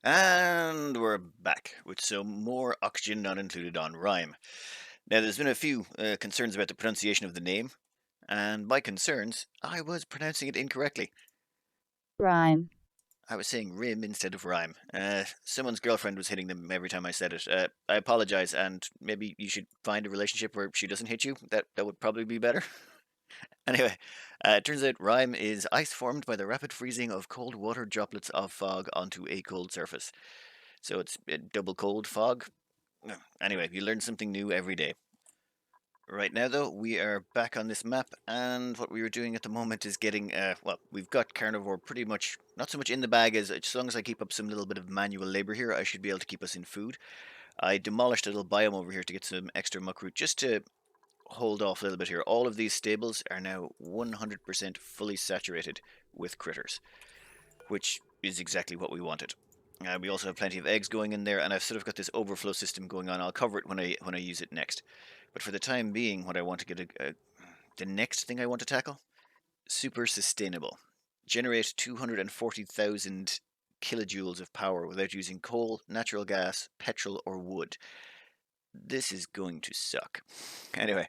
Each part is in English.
And we're back with some more oxygen not included on Rime. Now, there's been a few concerns about the pronunciation of the name, and by concerns, I was pronouncing it incorrectly. Rime. I was saying Rim instead of Rhyme. Someone's girlfriend was hitting them every time I said it. I apologize, and maybe you should find a relationship where she doesn't hit you. That would probably be better. Anyway, it turns out Rime is ice formed by the rapid freezing of cold water droplets of fog onto a cold surface. So it's a double cold fog. Anyway, you learn something new every day. Right now, though, we are back on this map, and what we were doing at the moment is getting, we've got carnivore pretty much, not so much in the bag as long as I keep up some little bit of manual labor here, I should be able to keep us in food. I demolished a little biome over here to get some extra muckroot, just to hold off a little bit here. All of these stables are now 100% fully saturated with critters, which is exactly what we wanted. We also have plenty of eggs going in there, and I've sort of got this overflow system going on. I'll cover it when I use it next. But for the time being, what I want to the next thing I want to tackle, super sustainable. Generate 240,000 kilojoules of power without using coal, natural gas, petrol, or wood. This is going to suck. Anyway,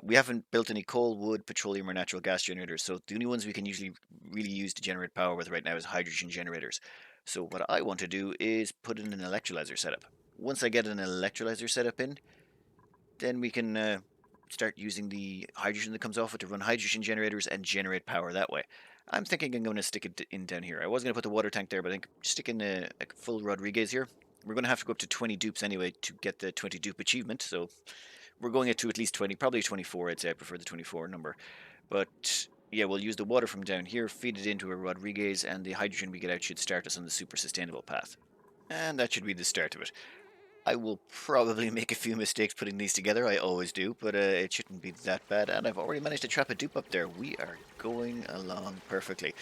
we haven't built any coal, wood, petroleum, or natural gas generators, so the only ones we can usually really use to generate power with right now is hydrogen generators. So what I want to do is put in an electrolyzer setup. Once I get an electrolyzer setup in, then we can start using the hydrogen that comes off it to run hydrogen generators and generate power that way. I'm thinking I'm going to stick it in down here. I was going to put the water tank there, but I think stick in a full Rodriguez here. We're going to have to go up to 20 dupes anyway to get the 20 dupe achievement, so we're going to at least 20, probably 24. I'd say I prefer the 24 number. But yeah, we'll use the water from down here, feed it into a Rodriguez, and the hydrogen we get out should start us on the super sustainable path. And that should be the start of it. I will probably make a few mistakes putting these together. I always do, but it shouldn't be that bad. And I've already managed to trap a dupe up there. We are going along perfectly.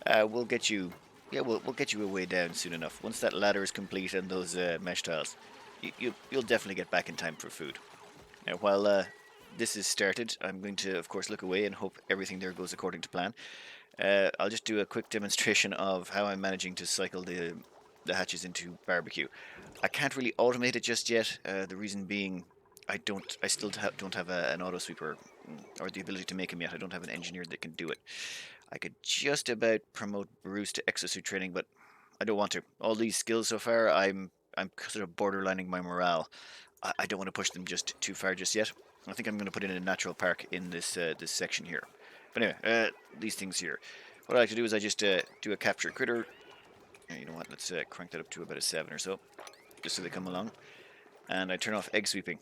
We'll get you. Yeah, we'll get you a way down soon enough. Once that ladder is complete and those mesh tiles, you'll definitely get back in time for food. Now, while this is started, I'm going to, of course, look away and hope everything there goes according to plan. I'll just do a quick demonstration of how I'm managing to cycle the hatches into barbecue. I can't really automate it just yet. The reason being, I still don't have an auto sweeper or the ability to make them yet. I don't have an engineer that can do it. I could just about promote Bruce to exosuit training, but I don't want to. All these skills so far, I'm sort of borderlining my morale. I don't want to push them just too far just yet. I think I'm going to put in a natural park in this section here. But anyway, these things here. What I like to do is I just do a capture critter. You know what? Let's crank that up to about a 7 or so, just so they come along. And I turn off egg sweeping.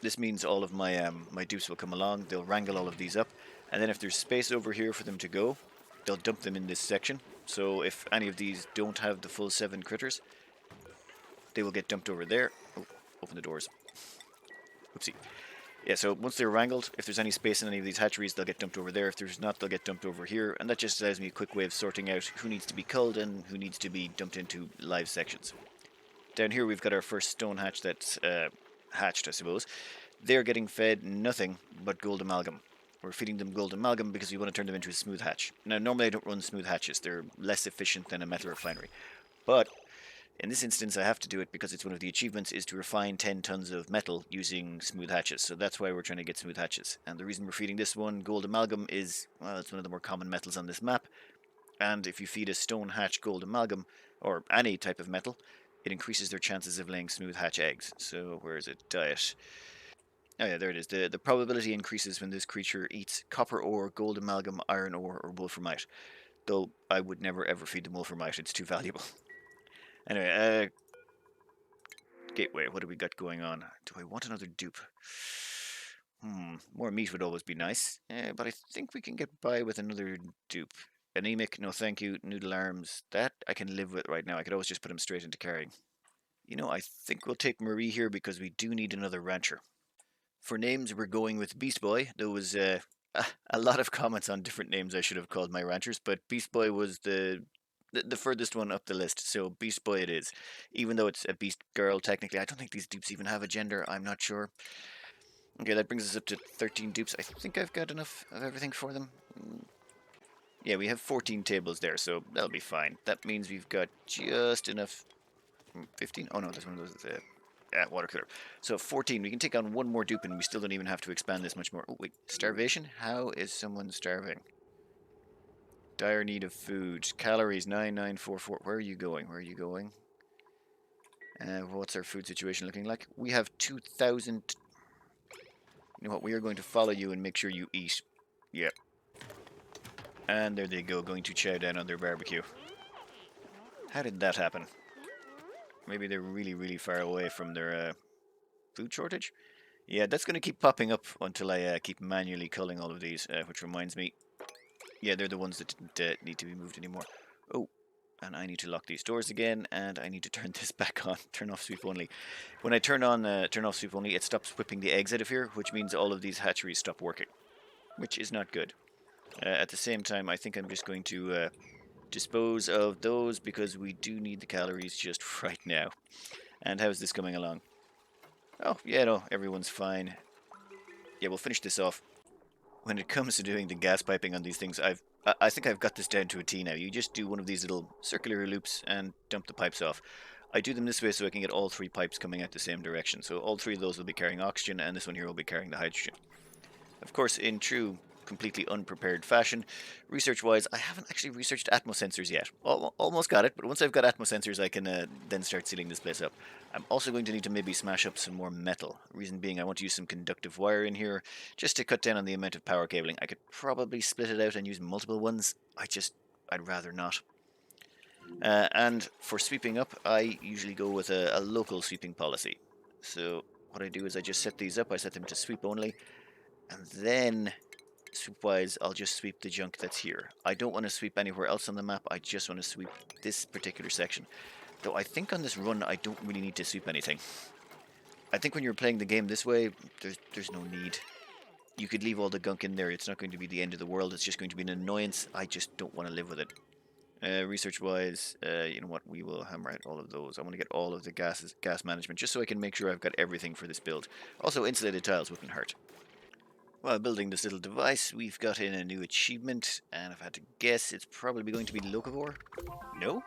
This means all of my dupes will come along. They'll wrangle all of these up, and then if there's space over here for them to go, they'll dump them in this section. So if any of these don't have the full 7 critters, they will get dumped over there. Oh, open the doors. Oopsie. Yeah, so once they're wrangled, if there's any space in any of these hatcheries, they'll get dumped over there. If there's not, they'll get dumped over here. And that just allows me a quick way of sorting out who needs to be culled and who needs to be dumped into live sections. Down here, we've got our first stone hatch that's hatched, I suppose. They're getting fed nothing but gold amalgam. We're feeding them gold amalgam because we want to turn them into a smooth hatch. Now, normally I don't run smooth hatches. They're less efficient than a metal refinery. But in this instance, I have to do it because it's one of the achievements is to refine 10 tons of metal using smooth hatches. So that's why we're trying to get smooth hatches. And the reason we're feeding this one gold amalgam is, well, it's one of the more common metals on this map. And if you feed a stone hatch gold amalgam, or any type of metal, it increases their chances of laying smooth hatch eggs. So where is it? Diet. Oh yeah, there it is. The probability increases when this creature eats copper ore, gold amalgam, iron ore, or wolframite. Though I would never ever feed them wolframite, it's too valuable. Anyway, gateway, what do we got going on? Do I want another dupe? More meat would always be nice, but I think we can get by with another dupe. Anemic, no thank you. Noodle arms, that I can live with right now. I could always just put him straight into carrying. You know, I think we'll take Marie here because we do need another rancher. For names, we're going with Beast Boy. There was a lot of comments on different names I should have called my ranchers, but Beast Boy was the furthest one up the list, so Beast Boy it is. Even though it's a Beast Girl, technically, I don't think these dupes even have a gender. I'm not sure. Okay, that brings us up to 13 dupes. I think I've got enough of everything for them. Yeah, we have 14 tables there, so that'll be fine. That means we've got just enough. 15? Oh no, there's one of those. Water cooler. So 14. We can take on one more dupe, and we still don't even have to expand this much more. Oh wait, starvation? How is someone starving? Dire need of food. Calories 9944. Where are you going? Where are you going? What's our food situation looking like? We have 2,000. You know what? We are going to follow you and make sure you eat. Yep. And there they go, going to chow down on their barbecue. How did that happen? Maybe they're really, really far away from their food shortage? Yeah, that's going to keep popping up until I keep manually culling all of these, which reminds me, yeah, they're the ones that didn't need to be moved anymore. Oh, and I need to lock these doors again, and I need to turn this back on. Turn off sweep only. When I turn off sweep only, it stops whipping the eggs out of here, which means all of these hatcheries stop working, which is not good. At the same time, I think I'm just going to dispose of those because we do need the calories just right now. And how's this coming along? Oh, yeah, no, everyone's fine. Yeah, we'll finish this off. When it comes to doing the gas piping on these things, I think I've got this down to a T now. You just do one of these little circular loops and dump the pipes off. I do them this way so I can get all three pipes coming out the same direction. So all three of those will be carrying oxygen, and this one here will be carrying the hydrogen. Of course, in true, completely unprepared fashion, research-wise, I haven't actually researched atmosensors yet. Almost got it, but once I've got atmosensors, I can then start sealing this place up. I'm also going to need to maybe smash up some more metal. Reason being, I want to use some conductive wire in here, just to cut down on the amount of power cabling. I could probably split it out and use multiple ones. I'd rather not. And for sweeping up, I usually go with a local sweeping policy. So what I do is I just set these up, I set them to sweep only, and then sweep-wise, I'll just sweep the junk that's here. I don't want to sweep anywhere else on the map, I just want to sweep this particular section. Though I think on this run, I don't really need to sweep anything. I think when you're playing the game this way, there's no need. You could leave all the gunk in there, it's not going to be the end of the world, it's just going to be an annoyance, I just don't want to live with it. Research-wise, you know what, we will hammer out all of those. I want to get all of the gas management, just so I can make sure I've got everything for this build. Also, insulated tiles wouldn't hurt. While building this little device, we've got in a new achievement, and if I had to guess, it's probably going to be Locavore. No?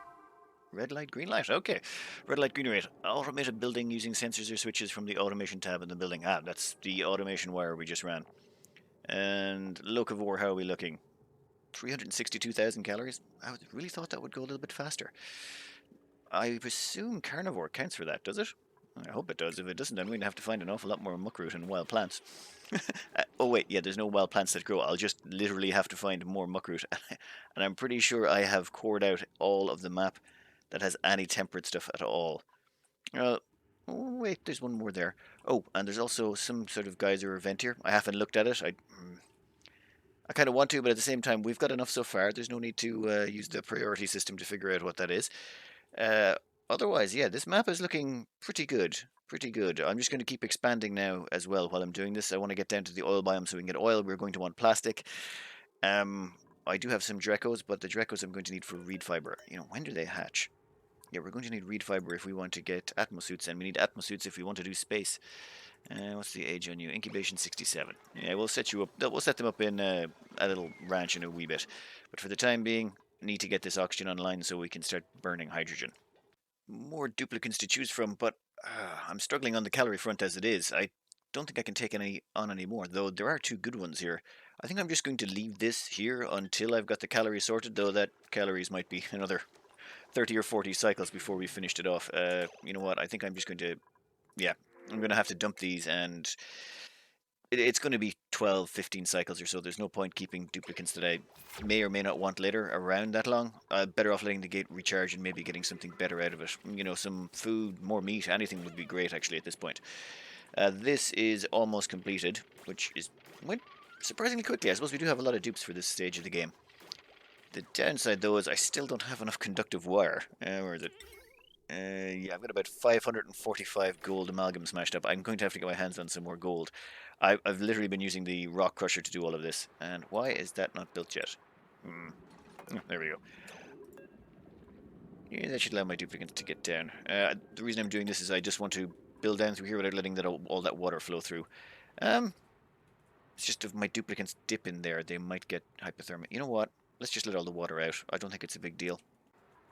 Red light, green light. Okay. Red light, green light. Automated building using sensors or switches from the automation tab in the building. Ah, that's the automation wire we just ran. And Locavore, how are we looking? 362,000 calories? I really thought that would go a little bit faster. I presume carnivore counts for that, does it? I hope it does. If it doesn't, then we're going to have to find an awful lot more muckroot and wild plants. Oh wait, yeah, there's no wild plants that grow. I'll just literally have to find more muckroot. And I'm pretty sure I have cored out all of the map that has any temperate stuff at all. Oh wait, there's one more there. Oh, and there's also some sort of geyser event here. I haven't looked at it. I kind of want to, but at the same time, we've got enough so far. There's no need to use the priority system to figure out what that is. Uh, Otherwise, yeah, this map is looking pretty good. Pretty good. I'm just going to keep expanding now as well while I'm doing this. I want to get down to the oil biome so we can get oil. We're going to want plastic. Um, I do have some Drecos, but the Drecos I'm going to need for reed fiber. You know, when do they hatch? Yeah, we're going to need reed fiber if we want to get atmosuits, and we need atmosuits if we want to do space. What's the age on you? Incubation 67. Yeah, we'll set you up. We'll set them up in a little ranch in a wee bit. But for the time being, need to get this oxygen online so we can start burning hydrogen. More duplicates to choose from, but I'm struggling on the calorie front as it is. I don't think I can take any on anymore, though there are two good ones here. I think I'm just going to leave this here until I've got the calories sorted, though that calories might be another 30 or 40 cycles before we finished it off. You know what? I think I'm just going to, yeah, I'm going to have to dump these, and it's going to be 12, 15 cycles or so. There's no point keeping duplicates that I may or may not want later around that long. Better off letting the gate recharge and maybe getting something better out of it. You know, some food, more meat, anything would be great actually at this point. This is almost completed, which went surprisingly quickly. I suppose we do have a lot of dupes for this stage of the game. The downside though is I still don't have enough conductive wire. Where is it? Yeah, I've got about 545 gold amalgam smashed up. I'm going to have to get my hands on some more gold. I've literally been using the rock crusher to do all of this. And why is that not built yet? There we go. Yeah, that should allow my duplicates to get down. The reason I'm doing this is I just want to build down through here without letting all that water flow through. It's just if my duplicates dip in there, they might get hypothermia. You know what? let's just let all the water out. I don't think it's a big deal.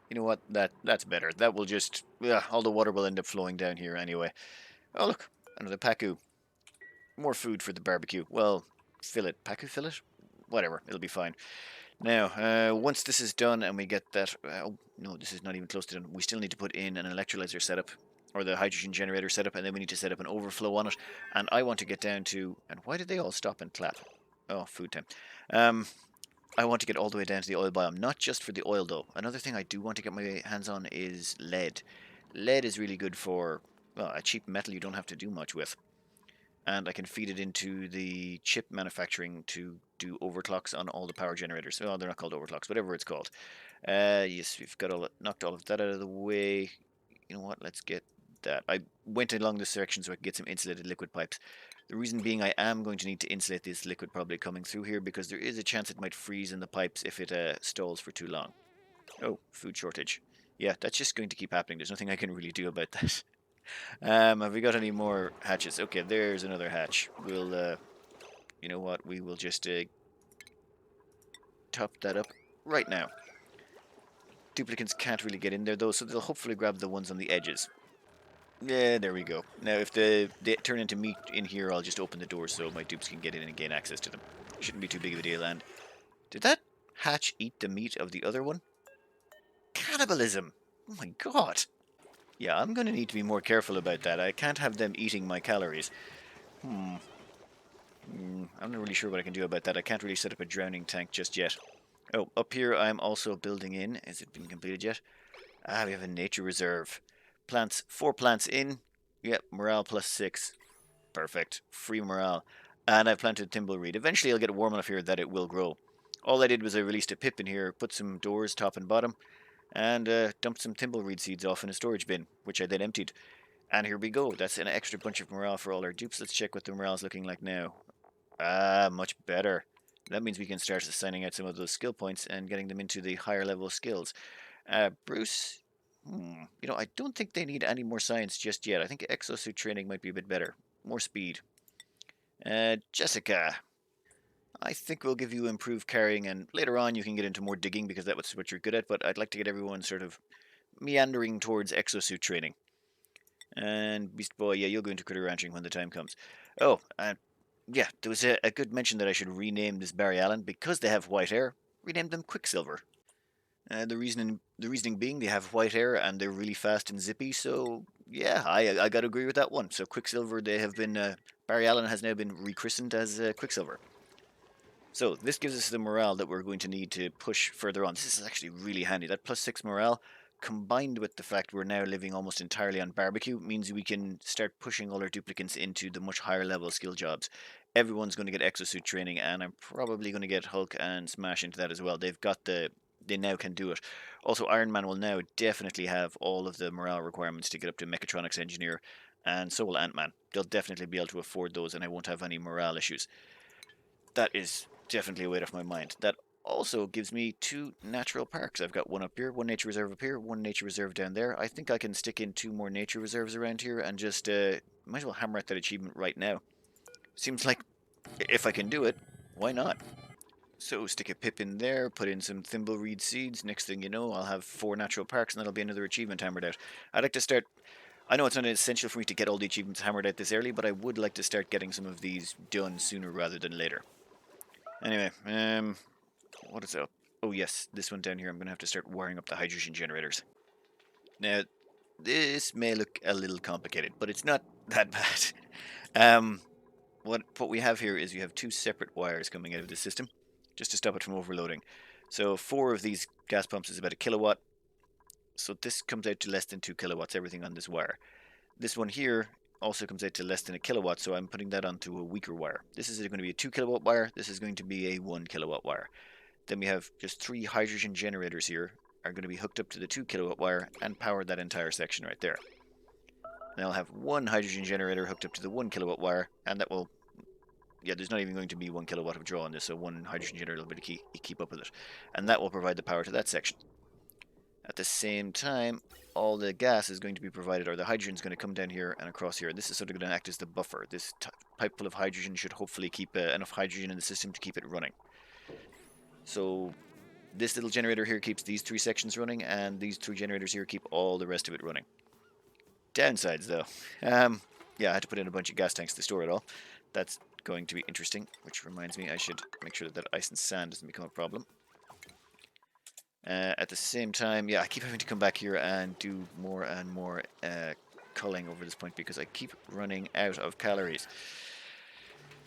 You know what? That's better. That will just, yeah, all the water will end up flowing down here anyway. Oh look, another pacu. More food for the barbecue. Well, fillet, pacu fillet, whatever. It'll be fine. Now, once this is done and we get that, oh no, this is not even close to done. We still need to put in an electrolyzer setup, or the hydrogen generator setup, and then we need to set up an overflow on it. And I want to get down to, and why did they all stop and clap? Oh, food time. Um, I want to get all the way down to the oil biome, not just for the oil though. Another thing I do want to get my hands on is lead. Lead is really good for, well, a cheap metal you don't have to do much with. And I can feed it into the chip manufacturing to do overclocks on all the power generators. Well, they're not called overclocks, whatever it's called. Yes, we've got knocked all of that out of the way. You know what? Let's get that. I went along this section so I could get some insulated liquid pipes. The reason being I am going to need to insulate this liquid probably coming through here because there is a chance it might freeze in the pipes if it stalls for too long. Oh, food shortage. Yeah, that's just going to keep happening. There's nothing I can really do about that. Have we got any more hatches? Okay, there's another hatch. We'll, you know what? We will just top that up right now. Duplicants can't really get in there though, so they'll hopefully grab the ones on the edges. Yeah, there we go. Now, if they turn into meat in here, I'll just open the doors so my dupes can get in and gain access to them. Shouldn't be too big of a deal. And did that hatch eat the meat of the other one? Cannibalism! Oh my god! Yeah, I'm going to need to be more careful about that. I can't have them eating my calories. I'm not really sure what I can do about that. I can't really set up a drowning tank just yet. Oh, up here I'm also building in. Has it been completed yet? Ah, we have a nature reserve. Plants, 4 plants in. Yep, morale +6. Perfect. Free morale. And I've planted thimbleweed. Eventually I'll get warm enough here that it will grow. All I did was I released a pip in here, put some doors top and bottom, and dumped some thimbleweed seeds off in a storage bin, which I then emptied. And here we go. That's an extra bunch of morale for all our dupes. Let's check what the morale's looking like now. Ah, much better. That means we can start assigning out some of those skill points and getting them into the higher level skills. Bruce, you know, I don't think they need any more science just yet. I think exosuit training might be a bit better. More speed. Jessica, I think we'll give you improved carrying, and later on you can get into more digging because that's what you're good at, but I'd like to get everyone sort of meandering towards exosuit training. And Beast Boy, yeah, you'll go into critter ranching when the time comes. Oh, yeah, there was a good mention that I should rename this Barry Allen because they have white hair. Rename them Quicksilver. The reasoning being they have white hair and they're really fast and zippy. So yeah, I got to agree with that one. So Quicksilver, they have been Barry Allen has now been rechristened as Quicksilver. So this gives us the morale that we're going to need to push further on. This is actually really handy. That +6 morale, combined with the fact we're now living almost entirely on barbecue, means we can start pushing all our duplicants into the much higher level skill jobs. Everyone's going to get exosuit training, and I'm probably going to get Hulk and Smash into that as well. They now can do it. Also, Iron Man will now definitely have all of the morale requirements to get up to mechatronics engineer, and so will Ant-Man. They'll definitely be able to afford those, and I won't have any morale issues. That is definitely a weight off my mind. That also gives me 2 natural parks. I've got one up here, one nature reserve up here, one nature reserve down there. I think I can stick in 2 more nature reserves around here and just might as well hammer out that achievement right now. Seems like if I can do it, why not? So stick a pip in there, put in some thimbleweed seeds. Next thing you know, I'll have 4 natural parks, and that'll be another achievement hammered out. I'd like to start. I know it's not essential for me to get all the achievements hammered out this early, but I would like to start getting some of these done sooner rather than later. Anyway, what is up? Oh yes, this one down here, I'm going to have to start wiring up the hydrogen generators. Now, this may look a little complicated, but it's not that bad. What we have here is you have 2 separate wires coming out of the system, just to stop it from overloading. So 4 of these gas pumps is about 1 kilowatt, so this comes out to less than 2 kilowatts, everything on this wire. This one here also comes out to less than 1 kilowatt, so I'm putting that onto a weaker wire. This is going to be a 2 kilowatt wire, this is going to be a 1 kilowatt wire. Then we have just 3 hydrogen generators here are going to be hooked up to the 2 kilowatt wire and power that entire section right there. Then I'll have 1 hydrogen generator hooked up to the 1 kilowatt wire, and that will, yeah, there's not even going to be 1 kilowatt of draw on this, so 1 hydrogen generator will be to keep up with it. And that will provide the power to that section. At the same time, all the gas is going to be provided, or the hydrogen is going to come down here and across here. This is sort of going to act as the buffer. This pipe full of hydrogen should hopefully keep enough hydrogen in the system to keep it running. So This little generator here keeps these 3 sections running, and these 3 generators here keep all the rest of it running. Downsides, though. Yeah, I had to put in a bunch of gas tanks to store it all. That's going to be interesting, which reminds me I should make sure that ice and sand doesn't become a problem. At the same time, yeah, I keep having to come back here and do more and more culling over this point because I keep running out of calories.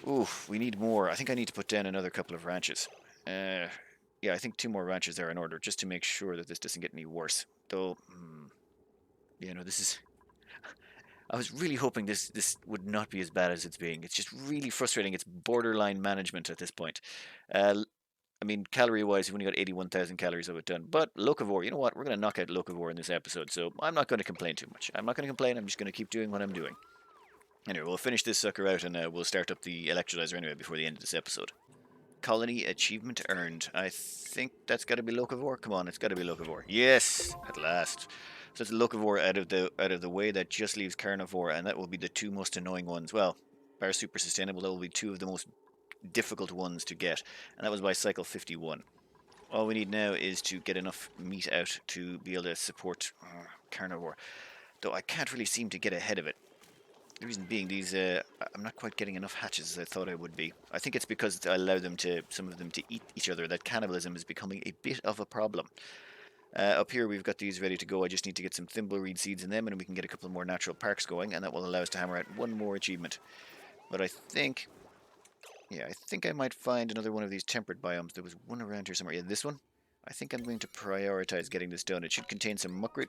Ooh, we need more. I think I need to put down another couple of ranches. Yeah, I think 2 more ranches are in order just to make sure that this doesn't get any worse. Though, you know, this is. I was really hoping this would not be as bad as it's being. It's just really frustrating. It's borderline management at this point. Uh, I mean, calorie-wise, we've only got 81,000 calories of it done. But Locavore, you know what? We're going to knock out Locavore in this episode, so I'm not going to complain too much. I'm not going to complain. I'm just going to keep doing what I'm doing. Anyway, we'll finish this sucker out, and we'll start up the electrolyzer anyway before the end of this episode. Colony achievement earned. I think that's got to be Locavore. Come on, it's got to be Locavore. Yes, at last. So it's Locavore out of the way. That just leaves Carnivore, and that will be the 2 most annoying ones. Well, bar super sustainable. That will be 2 of the most difficult ones to get, and that was by cycle 51. All we need now is to get enough meat out to be able to support Carnivore. Though I can't really seem to get ahead of it. The reason being, I'm not quite getting enough hatches as I thought I would be. I think it's because I allow some of them to eat each other, that cannibalism is becoming a bit of a problem. Up here we've got these ready to go. I just need to get some thimbleweed seeds in them, and we can get a couple more natural parks going, and that will allow us to hammer out 1 more achievement. But I think, yeah, I think I might find another one of these temperate biomes. There was one around here somewhere. Yeah, this one. I think I'm going to prioritize getting this done. It should contain some muckroot.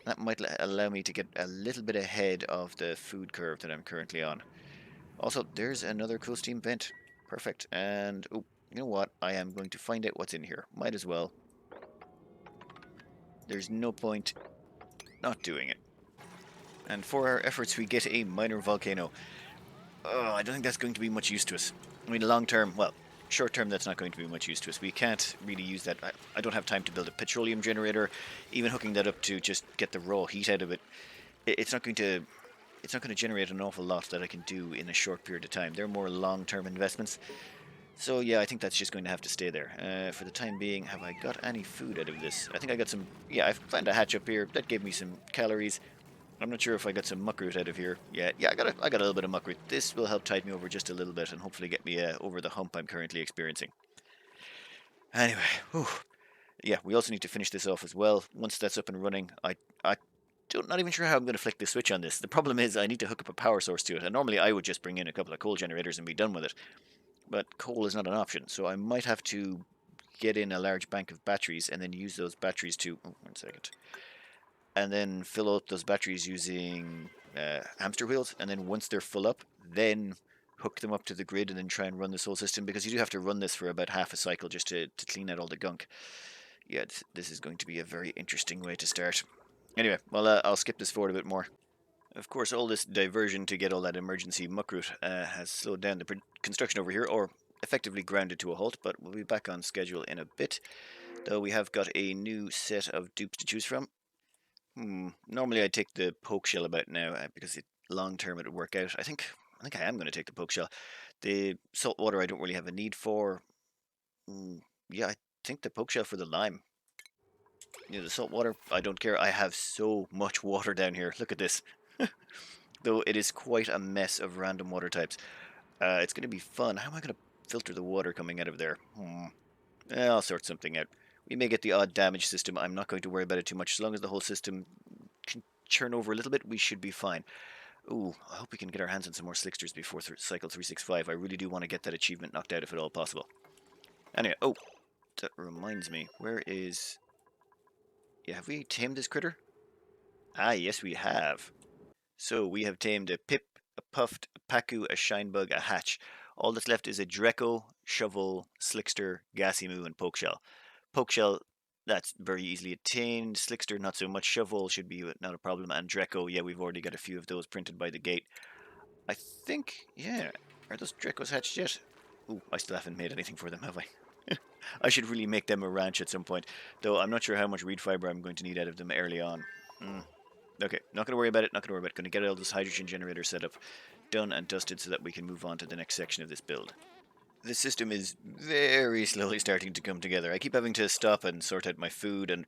That might allow me to get a little bit ahead of the food curve that I'm currently on. Also, there's another cool steam vent. Perfect. And, oh, you know what? I am going to find out what's in here. Might as well. There's no point not doing it. And for our efforts, we get a minor volcano. Oh, I don't think that's going to be much use to us. I mean, long term, well, short term, that's not going to be much use to us. We can't really use that. I don't have time to build a petroleum generator. Even hooking that up to just get the raw heat out of it, it's not going to. It's not going to generate an awful lot that I can do in a short period of time. They're more long-term investments. So yeah, I think that's just going to have to stay there. For the time being, have I got any food out of this? I think I got some. Yeah, I found a hatch up here. That gave me some calories. I'm not sure if I got some muckroot out of here. Yeah, I got a little bit of muckroot. This will help tide me over just a little bit and hopefully get me over the hump I'm currently experiencing. Anyway, whew. Yeah, we also need to finish this off as well. Once that's up and running, I don't not even sure how I'm going to flick the switch on this. The problem is I need to hook up a power source to it, and normally I would just bring in a couple of coal generators and be done with it. But coal is not an option, so I might have to get in a large bank of batteries and then use those batteries to. Oh, 1 second. And then fill up those batteries using hamster wheels, and then once they're full up, then hook them up to the grid and then try and run this whole system, because you do have to run this for about half a cycle just to clean out all the gunk. Yeah, this is going to be a very interesting way to start. Anyway, well, I'll skip this forward a bit more. Of course, all this diversion to get all that emergency muckroot has slowed down the construction over here, or effectively grounded to a halt, but we'll be back on schedule in a bit, though we have got a new set of dupes to choose from. Normally I'd take the poke shell about now because long term it would work out. I think I am going to take the poke shell. The salt water I don't really have a need for. Yeah, I think the poke shell for the lime. The salt water I don't care. I have so much water down here. Look at this. Though it is quite a mess of random water types. It's going to be fun. How am I going to filter the water coming out of there? I'll sort something out. We may get the odd damage system. I'm not going to worry about it too much. As long as the whole system can churn over a little bit, we should be fine. Ooh, I hope we can get our hands on some more slicksters before cycle 365. I really do want to get that achievement knocked out if at all possible. Anyway, oh, that reminds me. Where is... Yeah, have we tamed this critter? Ah, yes, we have. So we have tamed a pip, a puffed, a pacu, a shinebug, a hatch. All that's left is a Dreco, shovel, slickster, gassy moo, and pokeshell. Pokeshell, that's very easily attained. Slickster, not so much. Shovel should be not a problem. And Dreco, yeah, we've already got a few of those printed by the gate. I think, yeah, are those Drecos hatched yet? Ooh, I still haven't made anything for them, have I? I should really make them a ranch at some point, though I'm not sure how much reed fiber I'm going to need out of them early on. Okay, not going to worry about it, not going to worry about it. Going to get all this hydrogen generator set up, done and dusted so that we can move on to the next section of this build. the system is very slowly starting to come together. I keep having to stop and sort out my food, and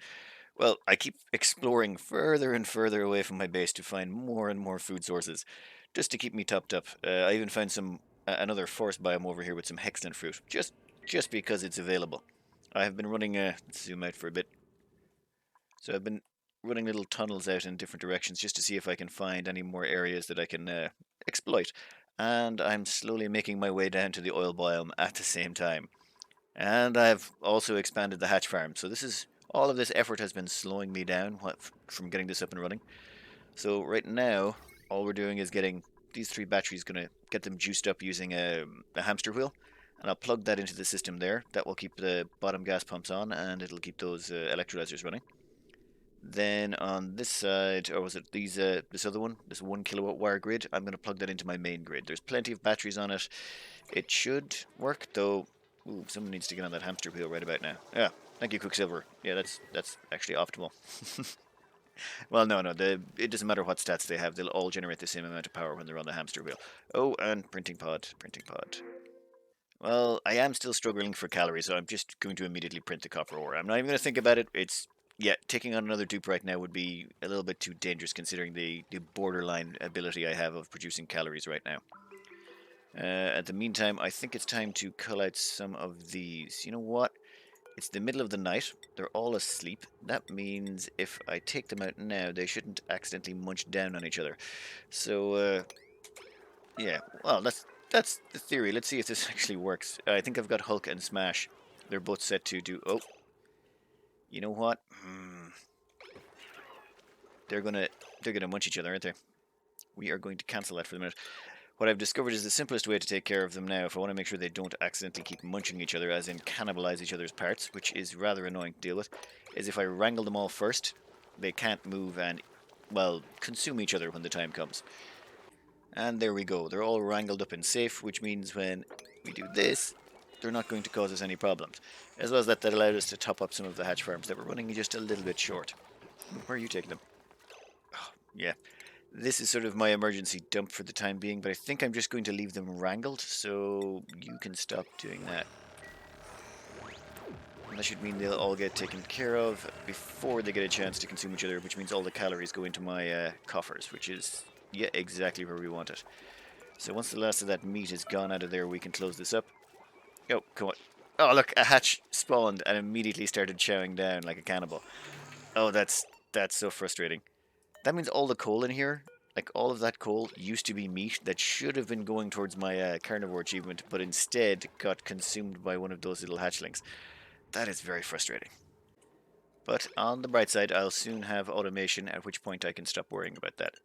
well, I keep exploring further and further away from my base to find more and more food sources, just to keep me topped up. I even found another forest biome over here with some excellent fruit, just because it's available. I have been running. Let's zoom out for a bit. So I've been running little tunnels out in different directions just to see if I can find any more areas that I can exploit. And I'm slowly making my way down to the oil biome at the same time. And I've also expanded the hatch farm. So all of this effort has been slowing me down from getting this up and running. So right now, all we're doing is getting these three batteries, gonna get them juiced up using a hamster wheel. And I'll plug that into the system there. That will keep the bottom gas pumps on and it'll keep those electrolyzers running. Then on this side, or was it this other one, this 1 kilowatt wire grid, I'm going to plug that into my main grid. There's plenty of batteries on it. It should work, though. Ooh, someone needs to get on that hamster wheel right about now. Yeah, thank you, Quicksilver. Yeah, that's actually optimal. Well, no, it doesn't matter what stats they have. They'll all generate the same amount of power when they're on the hamster wheel. Oh, and printing pod, printing pod. Well, I am still struggling for calories, so I'm just going to immediately print the copper ore. I'm not even going to think about it. Yeah, taking on another dupe right now would be a little bit too dangerous considering the borderline ability I have of producing calories right now. At the meantime, I think it's time to cull out some of these. You know what? It's the middle of the night. They're all asleep. That means if I take them out now, they shouldn't accidentally munch down on each other. So, yeah, well, that's the theory. Let's see if this actually works. I think I've got Hulk and Smash. They're both set to do. Oh, you know what? They're gonna they're gonna munch each other, aren't they? We are going to cancel that for the minute. What I've discovered is the simplest way to take care of them now, if I want to make sure they don't accidentally keep munching each other, as in cannibalize each other's parts, which is rather annoying to deal with, is if I wrangle them all first, they can't move and, well, consume each other when the time comes. And there we go. They're all wrangled up and safe, which means when we do this, they're not going to cause us any problems. As well as that allowed us to top up some of the hatch farms that were running just a little bit short. Where are you taking them? Oh, yeah. This is sort of my emergency dump for the time being, but I think I'm just going to leave them wrangled, so you can stop doing that. And that should mean they'll all get taken care of before they get a chance to consume each other, which means all the calories go into my coffers, which is, yeah, exactly where we want it. So once the last of that meat is gone out of there, we can close this up. Oh, come on. Oh, look, a hatch spawned and immediately started chowing down like a cannibal. Oh, that's so frustrating. That means all the coal in here, like all of that coal, used to be meat that should have been going towards my carnivore achievement, but instead got consumed by one of those little hatchlings. That is very frustrating. But on the bright side, I'll soon have automation, at which point I can stop worrying about that.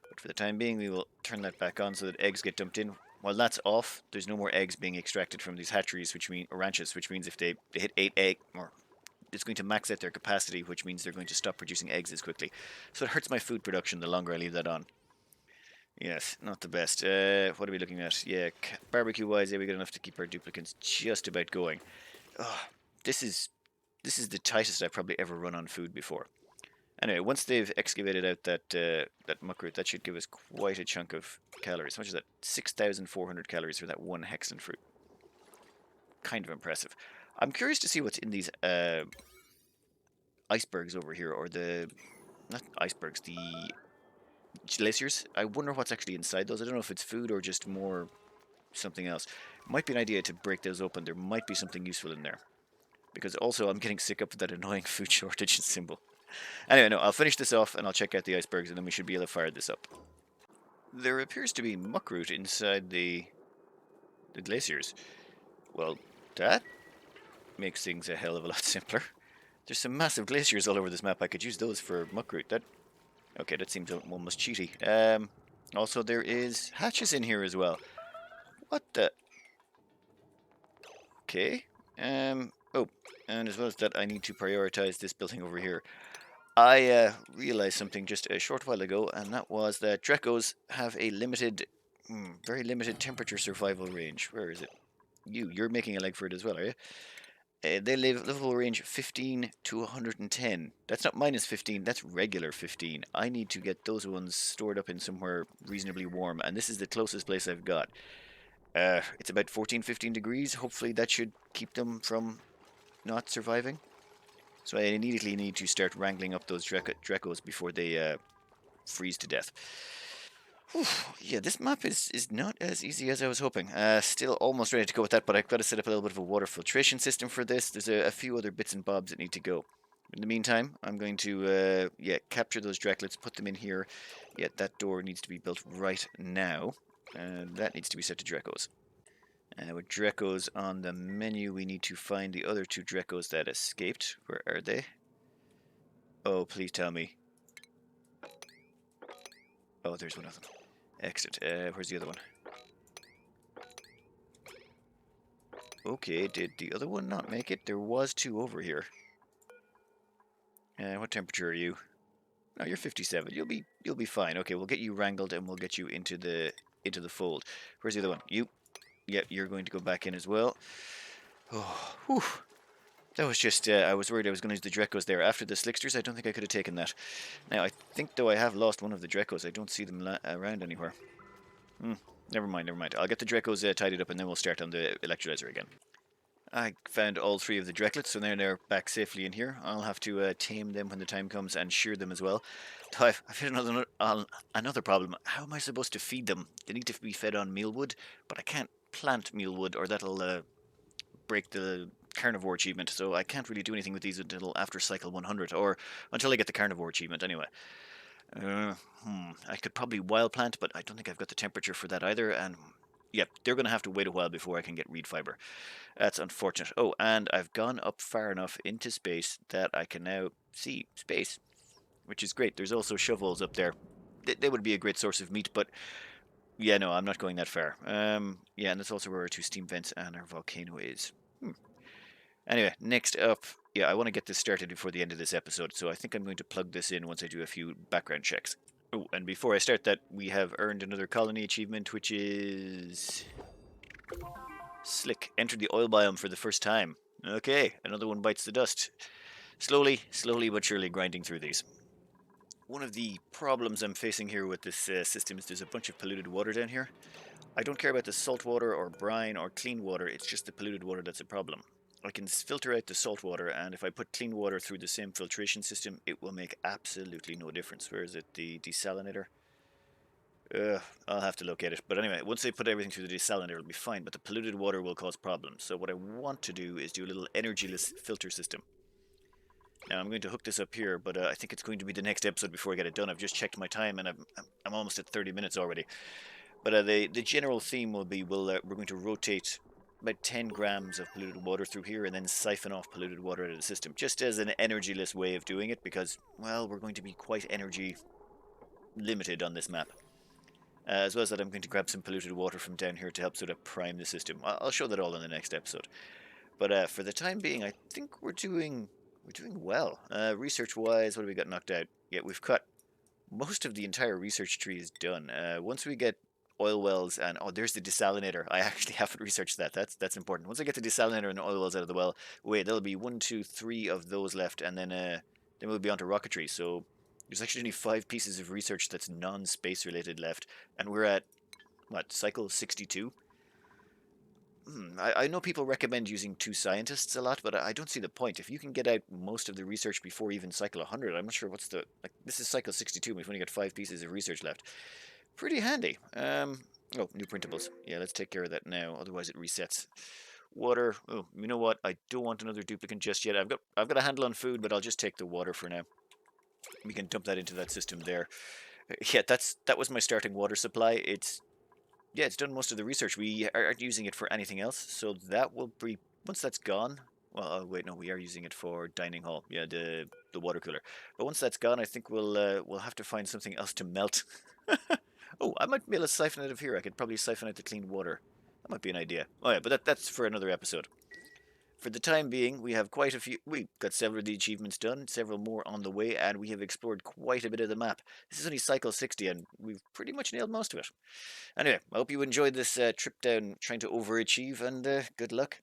But for the time being, we will turn that back on so that eggs get dumped in. While that's off, there's no more eggs being extracted from these hatcheries, or ranches, which means if they hit 8 egg, or it's going to max out their capacity, which means they're going to stop producing eggs as quickly. So it hurts my food production the longer I leave that on. Yes, not the best. What are we looking at? Yeah, barbecue-wise, yeah, we got enough to keep our duplicates just about going. Oh, this is this is the tightest I've probably ever run on food before. Anyway, once they've excavated out that muckroot, that should give us quite a chunk of calories. How much is that? 6,400 calories for that one hexen fruit. Kind of impressive. I'm curious to see what's in these icebergs over here, or not icebergs, the glaciers. I wonder what's actually inside those. I don't know if it's food or just more something else. Might be an idea to break those open. There might be something useful in there. Because also I'm getting sick of that annoying food shortage symbol. Anyway, no, I'll finish this off and I'll check out the icebergs and then we should be able to fire this up. There appears to be muckroot inside the glaciers. Well, that makes things a hell of a lot simpler. There's some massive glaciers all over this map. I could use those for muckroot. Okay, that seems almost cheaty. Also there is hatches in here as well. What the? Okay. Oh, and as well as that, I need to prioritize this building over here. I realized something just a short while ago, and that was that Drekos have a very limited temperature survival range. Where is it? You're making a leg for it as well, are you? They live level range 15 to 110. That's not minus 15, that's regular 15. I need to get those ones stored up in somewhere reasonably warm, and this is the closest place I've got. It's about 14, 15 degrees. Hopefully that should keep them from not surviving. So I immediately need to start wrangling up those Drecos before they freeze to death. Whew, yeah, this map is not as easy as I was hoping. Still almost ready to go with that, but I've got to set up a little bit of a water filtration system for this. There's a few other bits and bobs that need to go. In the meantime, I'm going to capture those Drecklets, put them in here. Yeah, that door needs to be built right now. And that needs to be set to Drecos. And with Drecos on the menu, we need to find the other two Drecos that escaped. Where are they? Oh, please tell me. Oh, there's one of them. Excellent. Where's the other one? Okay, did the other one not make it? There was two over here. What temperature are you? No, you're 57. You'll be fine. Okay, we'll get you wrangled and we'll get you into the fold. Where's the other one? You. Yep, you're going to go back in as well. Oh, whew. That was just, I was worried I was going to use the Drecos there. After the Slicksters, I don't think I could have taken that. Now, I think, though, I have lost one of the Drecos. I don't see them around anywhere. Hmm, never mind, never mind. I'll get the Drecos tidied up and then we'll start on the Electrolyzer again. I found all three of the Drecklets, so now they're back safely in here. I'll have to tame them when the time comes and shear them as well. I've hit another problem. How am I supposed to feed them? They need to be fed on mealwood, but I can't plant mealwood or that'll break the carnivore achievement, so I can't really do anything with these until after cycle 100, or until I get the carnivore achievement anyway. I could probably wild plant, but I don't think I've got the temperature for that either, and yep, they're going to have to wait a while before I can get reed fiber. That's unfortunate. Oh, and I've gone up far enough into space that I can now see space, which is great. There's also shovels up there. They would be a great source of meat, but yeah, no, I'm not going that far. Yeah, and that's also where our two steam vents and our volcano is. Anyway, next up, yeah, I want to get this started before the end of this episode, so I think I'm going to plug this in once I do a few background checks. Oh, and before I start that, we have earned another colony achievement, which is Slick. Entered the oil biome for the first time. Okay, another one bites the dust. Slowly but surely grinding through these. One of the problems I'm facing here with this system is there's a bunch of polluted water down here. I don't care about the salt water or brine or clean water, it's just the polluted water that's a problem. I can filter out the salt water, and if I put clean water through the same filtration system, it will make absolutely no difference. Where is it? The desalinator? I'll have to locate it. But anyway, once they put everything through the desalinator, it'll be fine, but the polluted water will cause problems. So what I want to do is do a little energyless filter system. Now, I'm going to hook this up here, but I think it's going to be the next episode before I get it done. I've just checked my time, and I'm almost at 30 minutes already. But the general theme will be we're going to rotate about 10 grams of polluted water through here and then siphon off polluted water out of the system, just as an energyless way of doing it, because, well, we're going to be quite energy limited on this map. As well as that, I'm going to grab some polluted water from down here to help sort of prime the system. I'll show that all in the next episode. But for the time being, I think we're doing well. Research-wise, what have we got knocked out? Yeah, we've cut most of the entire research tree is done. Once we get oil wells and oh, there's the desalinator. I actually haven't researched that. That's important. Once I get the desalinator and the oil wells out of the well, wait, there'll be 1, 2, 3 of those left, and then we'll be on to rocketry. So there's actually only 5 pieces of research that's non-space related left, and we're at what, cycle 62. I know people recommend using 2 scientists a lot, but I don't see the point. If you can get out most of the research before even cycle 100, I'm not sure what's the... Like, this is cycle 62, we've only got 5 pieces of research left. Pretty handy. Oh, new printables. Yeah, let's take care of that now, otherwise it resets. Water. Oh, you know what? I don't want another duplicate just yet. I've got a handle on food, but I'll just take the water for now. We can dump that into that system there. Yeah, that was my starting water supply. It's done most of the research. We aren't using it for anything else, so that will be once that's gone. Well, wait, no, we are using it for dining hall. Yeah, the water cooler. But once that's gone, I think we'll have to find something else to melt. Oh, I might be able to siphon out of here. I could probably siphon out the clean water. That might be an idea. Oh yeah, but that's for another episode. For the time being, we have quite a few. We got several of the achievements done, several more on the way, and we have explored quite a bit of the map. This is only cycle 60, and we've pretty much nailed most of it. Anyway, I hope you enjoyed this trip down trying to overachieve, and good luck.